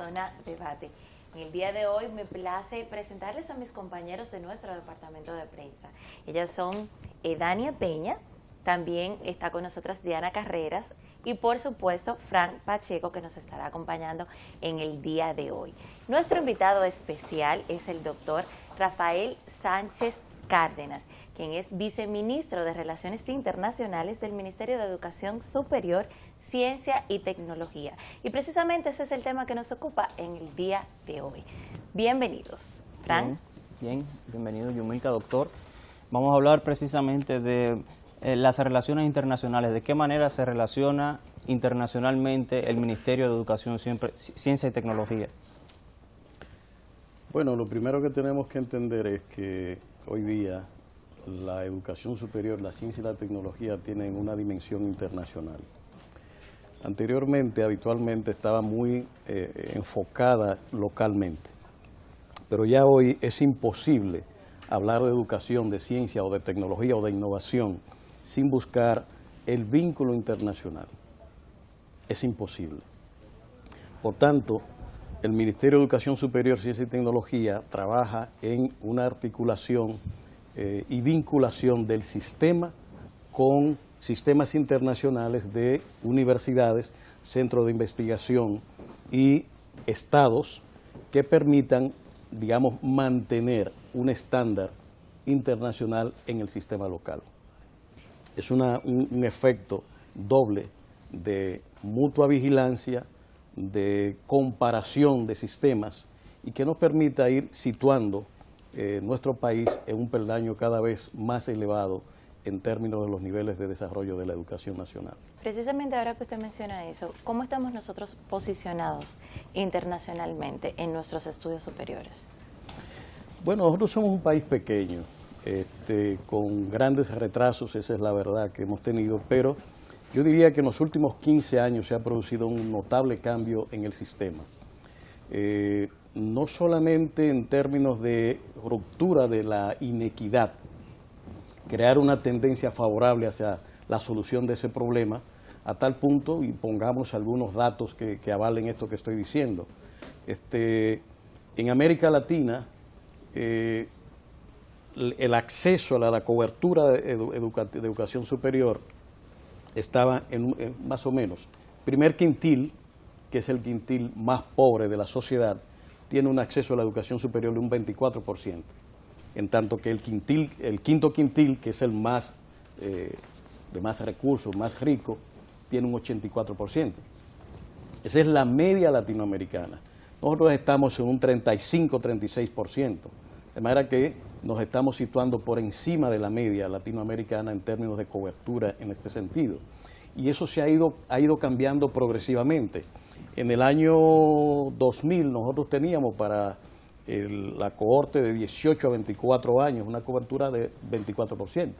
Zona Debate. En el día de hoy me place presentarles a mis compañeros de nuestro departamento de prensa. Ellas son Edania Peña, también está con nosotras Diana Carreras y por supuesto Frank Pacheco, que nos estará acompañando en el día de hoy. Nuestro invitado especial es el doctor Rafael Sánchez Cárdenas, quien es viceministro de Relaciones Internacionales del Ministerio de Educación Superior, Ciencia y Tecnología. Y precisamente ese es el tema que nos ocupa en el día de hoy. Bienvenidos. Frank. Bien, bienvenido Yumilka, doctor. Vamos a hablar precisamente de las relaciones internacionales, de qué manera se relaciona internacionalmente el Ministerio de Educación, Ciencia y Tecnología. Bueno, lo primero que tenemos que entender es que hoy día la educación superior, la ciencia y la tecnología tienen una dimensión internacional. Anteriormente, habitualmente, estaba muy enfocada localmente, pero ya hoy es imposible hablar de educación, de ciencia o de tecnología o de innovación sin buscar el vínculo internacional. Es imposible. Por tanto, el Ministerio de Educación Superior, Ciencia y Tecnología trabaja en una articulación y vinculación del sistema con sistemas internacionales de universidades, centros de investigación y estados que permitan, digamos, mantener un estándar internacional en el sistema local. Es un efecto doble de mutua vigilancia, de comparación de sistemas y que nos permita ir situando nuestro país en un peldaño cada vez más elevado en términos de los niveles de desarrollo de la educación nacional. Precisamente ahora que usted menciona eso, ¿cómo estamos nosotros posicionados internacionalmente en nuestros estudios superiores? Bueno, nosotros somos un país pequeño, con grandes retrasos, esa es la verdad que hemos tenido, pero yo diría que en los últimos 15 años se ha producido un notable cambio en el sistema. No solamente en términos de ruptura de la inequidad, crear una tendencia favorable hacia la solución de ese problema, a tal punto, y pongamos algunos datos que avalen esto que estoy diciendo. En América Latina, el acceso a la cobertura de educación superior estaba en más o menos, primer quintil, que es el quintil más pobre de la sociedad, tiene un acceso a la educación superior de un 24%, en tanto que el quinto quintil, que es el más de más recursos, más rico, tiene un 84%. Esa es la media latinoamericana. Nosotros estamos en un 35-36%, de manera que nos estamos situando por encima de la media latinoamericana en términos de cobertura en este sentido. Y eso se ha ido cambiando progresivamente. En el año 2000 nosotros teníamos para la cohorte de 18 a 24 años una cobertura de 24%.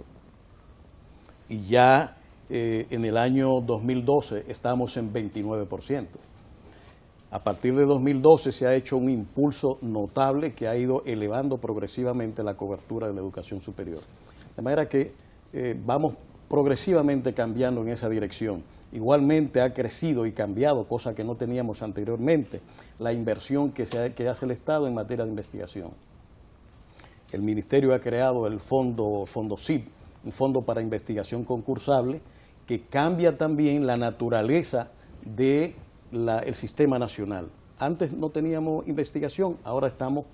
Y ya en el año 2012 estamos en 29%. A partir de 2012 se ha hecho un impulso notable que ha ido elevando progresivamente la cobertura de la educación superior. De manera que vamos progresivamente cambiando en esa dirección. Igualmente ha crecido y cambiado, cosa que no teníamos anteriormente, la inversión que hace el Estado en materia de investigación. El Ministerio ha creado el fondo CIP, un fondo para investigación concursable, que cambia también la naturaleza del sistema nacional. Antes no teníamos investigación, ahora estamos,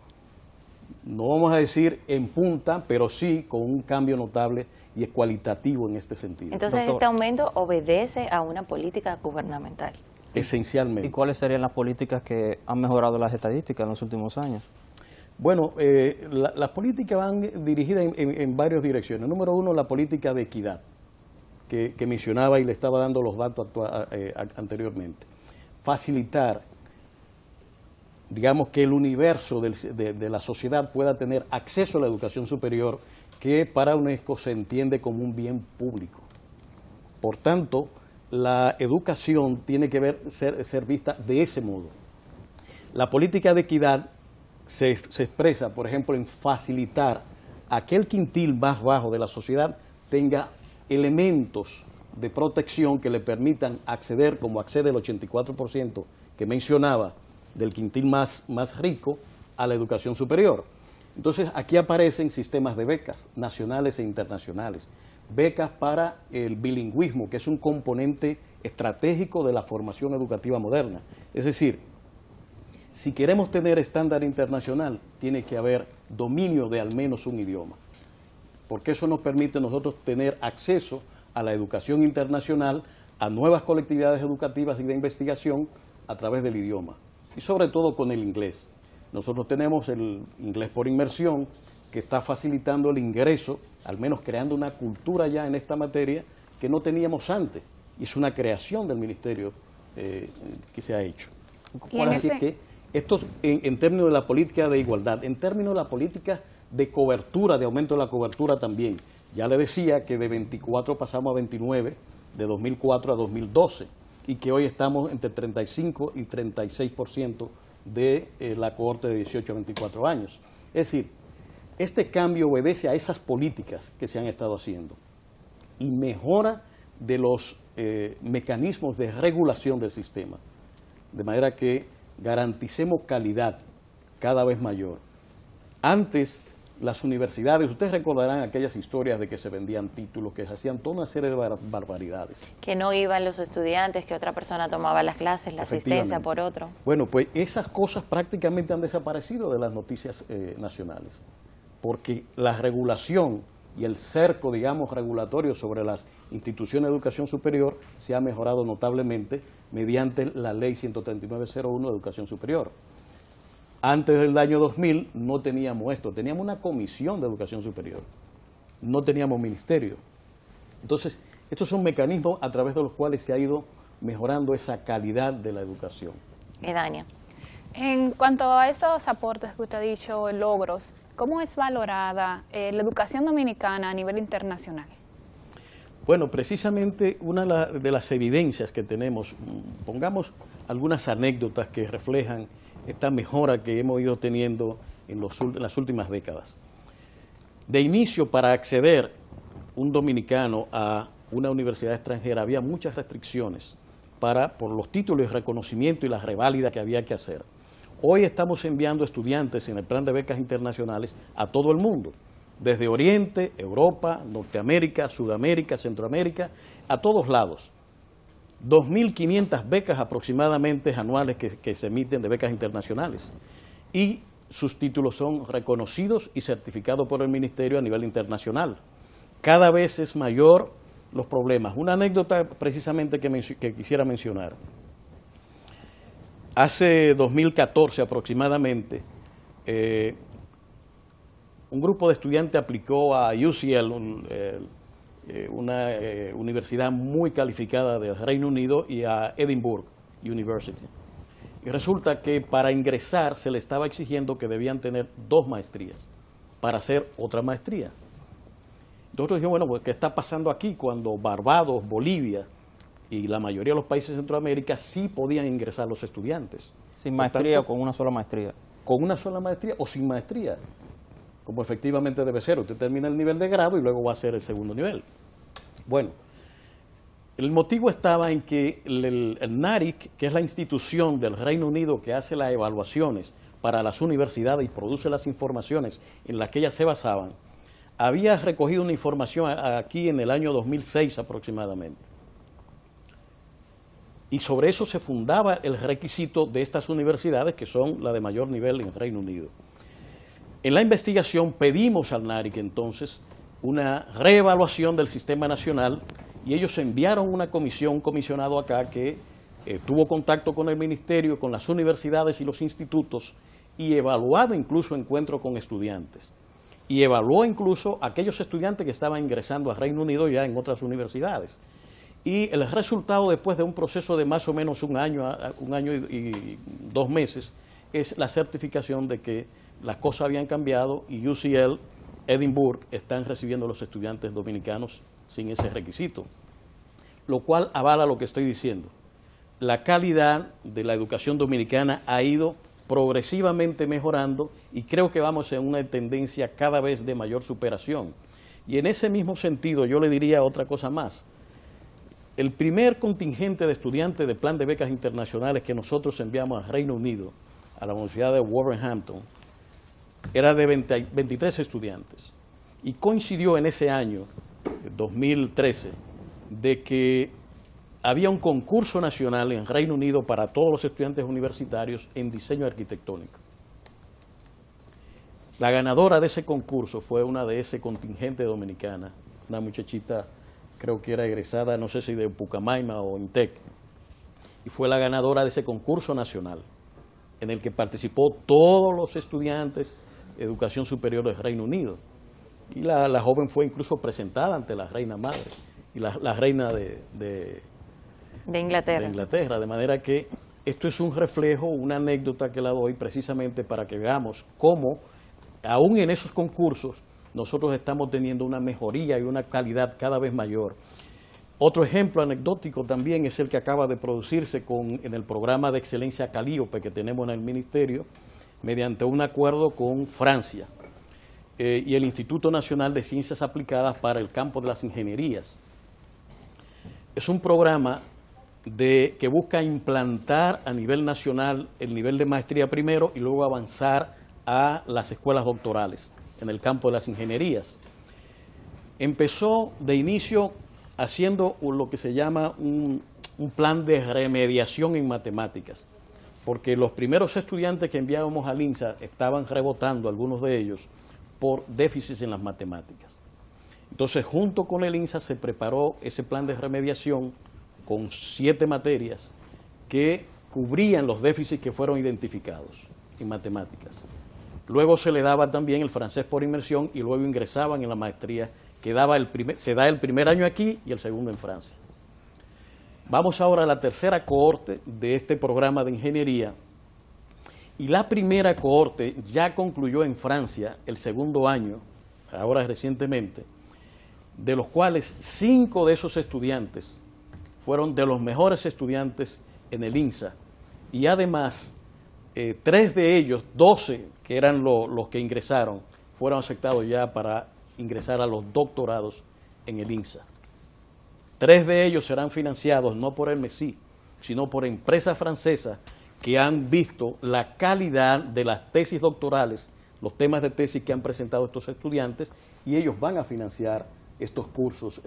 no vamos a decir en punta, pero sí con un cambio notable y es cualitativo en este sentido. Entonces, Doctor, este aumento obedece a una política gubernamental. Esencialmente. ¿Y cuáles serían las políticas que han mejorado las estadísticas en los últimos años? Bueno, las políticas van dirigidas en varias direcciones. Número uno, la política de equidad, que mencionaba y le estaba dando los datos anteriormente. Facilitar, digamos, que el universo de la sociedad pueda tener acceso a la educación superior, que para UNESCO se entiende como un bien público. Por tanto, la educación tiene que ser vista de ese modo. La política de equidad se expresa, por ejemplo, en facilitar aquel quintil más bajo de la sociedad tenga elementos de protección que le permitan acceder, como accede el 84% que mencionaba, del quintil más rico, a la educación superior. Entonces, aquí aparecen sistemas de becas nacionales e internacionales, becas para el bilingüismo, que es un componente estratégico de la formación educativa moderna. Es decir, si queremos tener estándar internacional, tiene que haber dominio de al menos un idioma, porque eso nos permite a nosotros tener acceso a la educación internacional, a nuevas colectividades educativas y de investigación a través del idioma, y sobre todo con el inglés. Nosotros tenemos el inglés por inmersión, que está facilitando el ingreso, al menos creando una cultura ya en esta materia que no teníamos antes, y es una creación del ministerio que se ha hecho. Así que esto en términos de la política de igualdad, en términos de la política de cobertura, de aumento de la cobertura también. Ya le decía que de 24 pasamos a 29, de 2004 a 2012, y que hoy estamos entre 35 y 36% de la cohorte de 18 a 24 años. Es decir, este cambio obedece a esas políticas que se han estado haciendo y mejora de los mecanismos de regulación del sistema, de manera que garanticemos calidad cada vez mayor. Antes, las universidades, ustedes recordarán aquellas historias de que se vendían títulos, que se hacían toda una serie de barbaridades. Que no iban los estudiantes, que otra persona tomaba las clases, la asistencia por otro. Bueno, pues esas cosas prácticamente han desaparecido de las noticias nacionales, porque la regulación y el cerco, digamos, regulatorio sobre las instituciones de educación superior se ha mejorado notablemente mediante la Ley 13901 de Educación Superior. Antes del año 2000 no teníamos esto, teníamos una comisión de educación superior, no teníamos ministerio. Entonces, estos son mecanismos a través de los cuales se ha ido mejorando esa calidad de la educación. Edania. En cuanto a esos aportes que usted ha dicho, logros, ¿cómo es valorada la educación dominicana a nivel internacional? Bueno, precisamente una de las evidencias que tenemos, pongamos algunas anécdotas que reflejan esta mejora que hemos ido teniendo en las últimas décadas. De inicio, para acceder un dominicano a una universidad extranjera había muchas restricciones por los títulos de reconocimiento y la reválida que había que hacer. Hoy estamos enviando estudiantes en el plan de becas internacionales a todo el mundo, desde Oriente, Europa, Norteamérica, Sudamérica, Centroamérica, a todos lados. 2.500 becas aproximadamente anuales que se emiten de becas internacionales, y sus títulos son reconocidos y certificados por el Ministerio a nivel internacional. Cada vez es mayor los problemas. Una anécdota precisamente que quisiera mencionar. Hace 2014 aproximadamente, un grupo de estudiantes aplicó a UCL, una universidad muy calificada del Reino Unido, y a Edinburgh University. Y resulta que para ingresar se le estaba exigiendo que debían tener 2 maestrías para hacer otra maestría. Nosotros dijimos, bueno, pues ¿qué está pasando aquí cuando Barbados, Bolivia y la mayoría de los países de Centroamérica sí podían ingresar los estudiantes? ¿Sin maestría o con una sola maestría? Con una sola maestría o sin maestría, como efectivamente debe ser. Usted termina el nivel de grado y luego va a hacer el segundo nivel. Bueno, el motivo estaba en que el NARIC, que es la institución del Reino Unido que hace las evaluaciones para las universidades y produce las informaciones en las que ellas se basaban, había recogido una información aquí en el año 2006 aproximadamente. Y sobre eso se fundaba el requisito de estas universidades, que son la de mayor nivel en el Reino Unido. En la investigación pedimos al NARIC entonces una reevaluación del sistema nacional, y ellos enviaron una comisión, un comisionado acá que tuvo contacto con el ministerio, con las universidades y los institutos, y evaluado incluso encuentro con estudiantes. Y evaluó incluso aquellos estudiantes que estaban ingresando al Reino Unido ya en otras universidades. Y el resultado, después de un proceso de más o menos un año y 2 meses, es la certificación de que las cosas habían cambiado y UCL, Edinburgh, están recibiendo a los estudiantes dominicanos sin ese requisito, lo cual avala lo que estoy diciendo. La calidad de la educación dominicana ha ido progresivamente mejorando y creo que vamos en una tendencia cada vez de mayor superación. Y en ese mismo sentido yo le diría otra cosa más. el primer contingente de estudiantes del plan de becas internacionales que nosotros enviamos al Reino Unido, a la Universidad de Wolverhampton, era de 23 estudiantes. Y coincidió en ese año, 2013, de que había un concurso nacional en Reino Unido para todos los estudiantes universitarios en diseño arquitectónico. La ganadora de ese concurso fue una de ese contingente dominicana, una muchachita, creo que era egresada, no sé si de Pucamaima o INTEC, y fue la ganadora de ese concurso nacional, en el que participó todos los estudiantes de educación superior del Reino Unido. Y la joven fue incluso presentada ante la reina madre y la reina de Inglaterra. De manera que esto es un reflejo, una anécdota que la doy precisamente para que veamos cómo, aún en esos concursos, nosotros estamos teniendo una mejoría y una calidad cada vez mayor. Otro ejemplo anecdótico también es el que acaba de producirse en el programa de excelencia Calíope que tenemos en el Ministerio, mediante un acuerdo con Francia y el Instituto Nacional de Ciencias Aplicadas para el campo de las ingenierías. Es un programa que busca implantar a nivel nacional el nivel de maestría primero y luego avanzar a las escuelas doctorales en el campo de las ingenierías. Empezó de inicio haciendo lo que se llama un plan de remediación en matemáticas, porque los primeros estudiantes que enviábamos al INSA estaban rebotando, algunos de ellos, por déficits en las matemáticas. Entonces, junto con el INSA se preparó ese plan de remediación con 7 materias que cubrían los déficits que fueron identificados en matemáticas. Luego se le daba también el francés por inmersión y luego ingresaban en la maestría que se da el primer año aquí y el segundo en Francia. Vamos ahora a la tercera cohorte de este programa de ingeniería y la primera cohorte ya concluyó en Francia el segundo año, ahora recientemente, de los cuales 5 de esos estudiantes fueron de los mejores estudiantes en el INSA y además 3 de ellos, 12 que eran los que ingresaron, fueron aceptados ya para ingresar a los doctorados en el INSA. 3 de ellos serán financiados no por el MESI, sino por empresas francesas que han visto la calidad de las tesis doctorales, los temas de tesis que han presentado estos estudiantes, y ellos van a financiar estos cursos,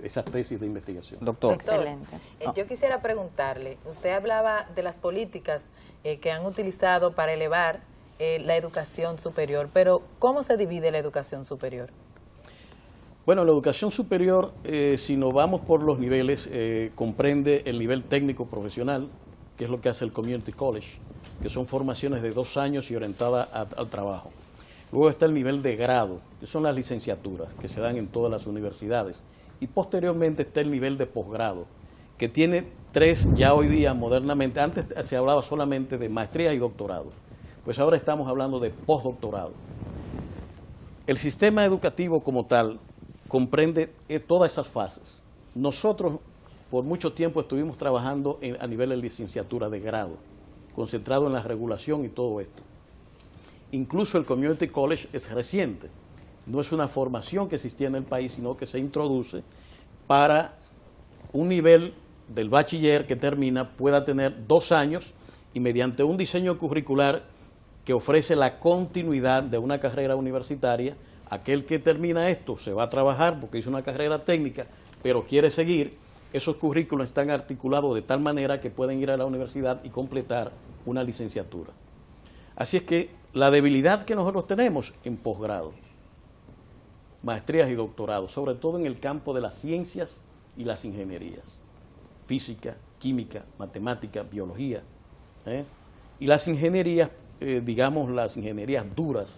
esas tesis de investigación. Doctor. Excelente. Yo quisiera preguntarle, usted hablaba de las políticas que han utilizado para elevar la educación superior, pero ¿cómo se divide la educación superior? Bueno, la educación superior, si nos vamos por los niveles, comprende el nivel técnico profesional, que es lo que hace el Community College, que son formaciones de 2 años y orientadas al trabajo. Luego está el nivel de grado, que son las licenciaturas que se dan en todas las universidades. Y posteriormente está el nivel de posgrado, que tiene 3 ya hoy día modernamente. Antes se hablaba solamente de maestría y doctorado, pues ahora estamos hablando de postdoctorado. El sistema educativo como tal comprende todas esas fases. Nosotros por mucho tiempo estuvimos trabajando a nivel de licenciatura de grado, concentrado en la regulación y todo esto. Incluso el Community College es reciente, no es una formación que existía en el país, sino que se introduce para un nivel del bachiller que termina, pueda tener 2 años y mediante un diseño curricular que ofrece la continuidad de una carrera universitaria, aquel que termina esto se va a trabajar porque hizo una carrera técnica, pero quiere seguir, esos currículos están articulados de tal manera que pueden ir a la universidad y completar una licenciatura. Así es que la debilidad que nosotros tenemos en posgrado, maestrías y doctorados, sobre todo en el campo de las ciencias y las ingenierías, física, química, matemática, biología, y las ingenierías, digamos las ingenierías duras,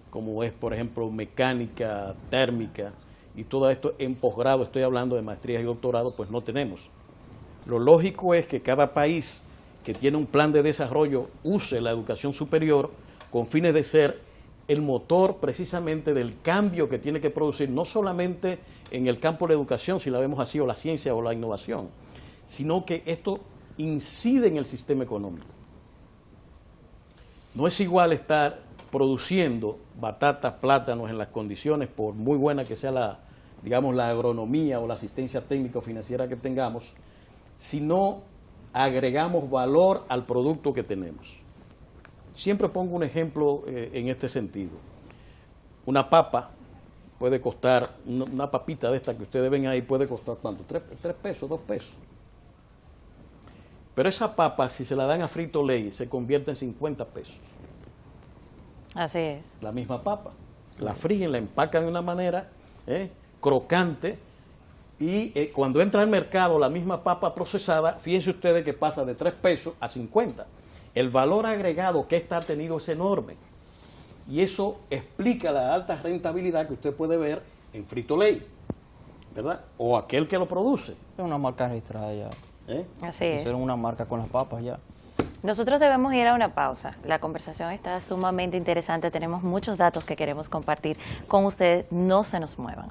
como es por ejemplo mecánica, térmica, y todo esto en posgrado, estoy hablando de maestrías y doctorados, pues no tenemos. Lo lógico es que cada país que tiene un plan de desarrollo use la educación superior con fines de ser el motor precisamente del cambio que tiene que producir, no solamente en el campo de la educación, si la vemos así, o la ciencia o la innovación, sino que esto incide en el sistema económico. No es igual estar produciendo batatas, plátanos en las condiciones, por muy buena que sea digamos, la agronomía o la asistencia técnica o financiera que tengamos, si no agregamos valor al producto que tenemos. Siempre pongo un ejemplo en este sentido. Una papa puede costar, una papita de esta que ustedes ven ahí puede costar ¿cuánto? 3 pesos, 2 pesos. Pero esa papa, si se la dan a Frito-Lay, se convierte en 50 pesos. Así es. La misma papa. La fríen, la empacan de una manera crocante, y cuando entra al mercado la misma papa procesada, fíjense ustedes que pasa de 3 pesos a 50. El valor agregado que esta ha tenido es enorme. Y eso explica la alta rentabilidad que usted puede ver en Frito-Lay, ¿verdad? O aquel que lo produce. Es una marca registrada ya. Así es. Hicieron una marca con las papas ya. Nosotros debemos ir a una pausa. La conversación está sumamente interesante. Tenemos muchos datos que queremos compartir con ustedes. No se nos muevan.